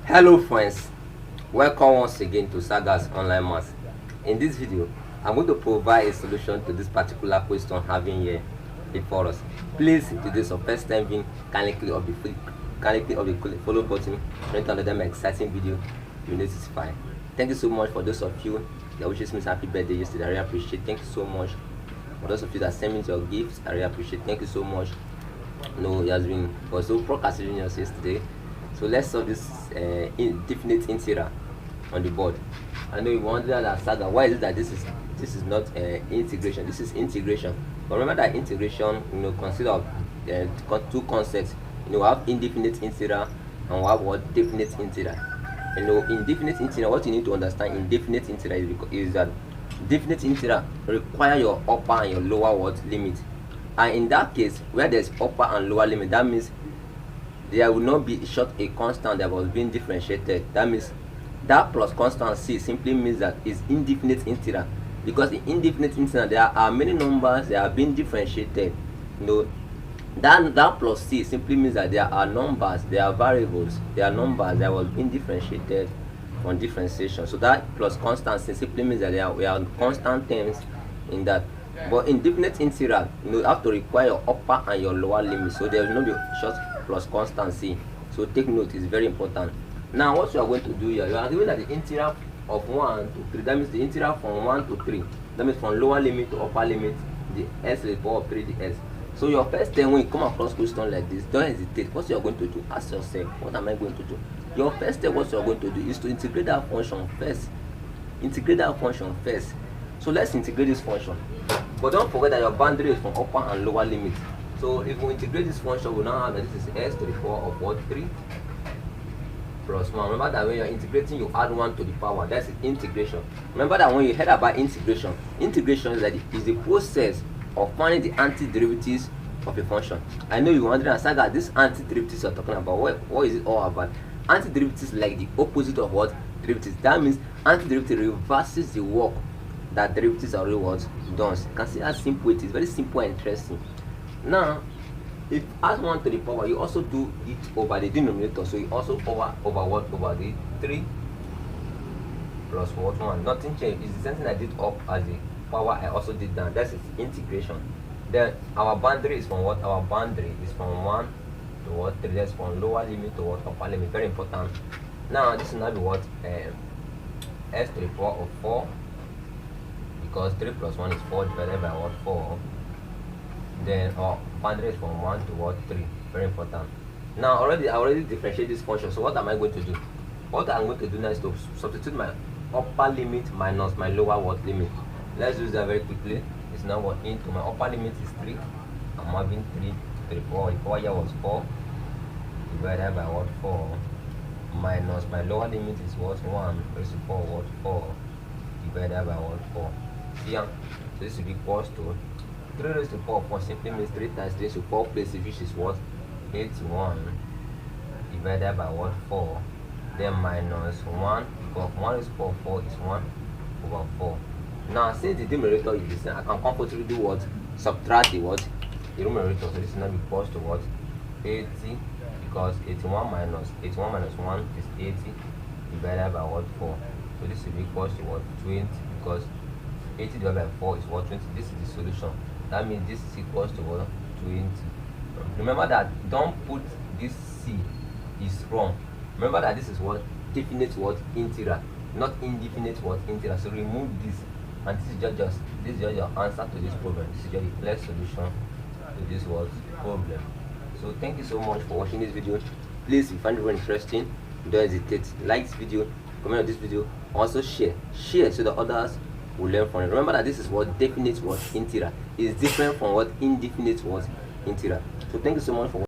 Hello friends, welcome once again to Saga's Online Maths. In this video, I'm going to provide a solution to this particular question having here before us. Please, if this is your first time viewing, kindly click on the follow button. When to another exciting video, you notify. Thank you so much for those of you that wishes me happy birthday yesterday. I really appreciate. Thank you so much. For those of you that sent me your gifts, I really appreciate. Thank you so much. No, it has been also procrastinating yesterday. So let's solve this indefinite integer on the board. I know you wonder that Saga, why is it that this is not integration? This is integration. But remember that integration, consists of two concepts. We have indefinite integer and we have what definite integer. Indefinite integer, what you need to understand indefinite integer is that definite integer require your upper and your lower limit. And in that case, where there's upper and lower limit, that means there will not be short a constant that was being differentiated. That means that plus constant c simply means that it's indefinite integer, because in indefinite integer there are many numbers that are being differentiated. That plus c simply means that there are numbers, there are variables, there are numbers that was being differentiated from differentiation. So that plus constant c simply means that we are constant terms in that. But in definite integer, you have to require your upper and your lower limit, so there will not be short plus constancy. So take note, it's very important. Now what you are going to do here, you are given that the integer of 1 to 3, that means the integer from 1 to 3, that means from lower limit to upper limit, the s to the power of 3 the s. So your first thing when you come across question like this, don't hesitate. What you are going to do, ask yourself, what am I going to do? Your first step, what you are going to do is to integrate that function first. Integrate that function first. So let's integrate this function. But don't forget that your boundary is from upper and lower limit. So if we integrate this function, we now have that this is s to the power of what? 3 plus 1. Remember that when you're integrating, you add 1 to the power. That's integration. Remember that when you heard about integration is the process of finding the antiderivatives of a function. I know you're wondering, Saga, these antiderivatives you're talking about, what is it all about? Antiderivatives like the opposite of what? Derivatives. That means antiderivative reverses the work that derivatives are already done. You can see how simple it is. Very simple and interesting. Now, if add 1 to the power, you also do it over the denominator. So you also over what? Over the 3 plus what? 1. Nothing changed. It's the same thing I did up as the power, I also did down. That's integration. Then our boundary is from what? Our boundary is from 1 to what? 3. That's from lower limit to what? Upper limit. Very important. Now this will now be what? S to the power of 4. Because 3 plus 1 is 4 divided by what? 4. Then our boundary is from 1 to what? 3. Very important. Now I already differentiate this function. So what am I going to do? What I'm going to do now is to substitute my upper limit minus my lower limit. Let's use that very quickly. It's now what? Into my upper limit is 3. I'm having 3 to the power. The power here was 4 divided by what? 4 minus my lower limit is what? 1 raised to 4 what? 4 divided by what? 4. See, so this will be equals to 3 raised to 4 simply means 3 times 3 to 4 places, which is what? 81 divided by what? 4. Then minus 1, because 1 raised to 4 is 1 over 4. Now since the numerator is the same, I can comfortably do what? Subtract the what? The numerator. So this is now equals to what? 80, because 81 minus 1 is 80 divided by what? 4. So this will be equals to what? 20, because 80 divided by 4 is what? 20. This is the solution. That means this is equals to what? 20. Remember that don't put this c is wrong. Remember that this is what? Definite what? Integer, not indefinite what? Integer. So remove this, and this is just your answer to this problem. This is your clear solution to this what? Problem. So thank you so much for watching this video. Please, if you find it very interesting, don't hesitate. Like this video, comment on this video, also share so that others will learn from it. Remember that this is what? Definite what? Integer is different from what? Indefinite what? Integer. So thank you so much for watching.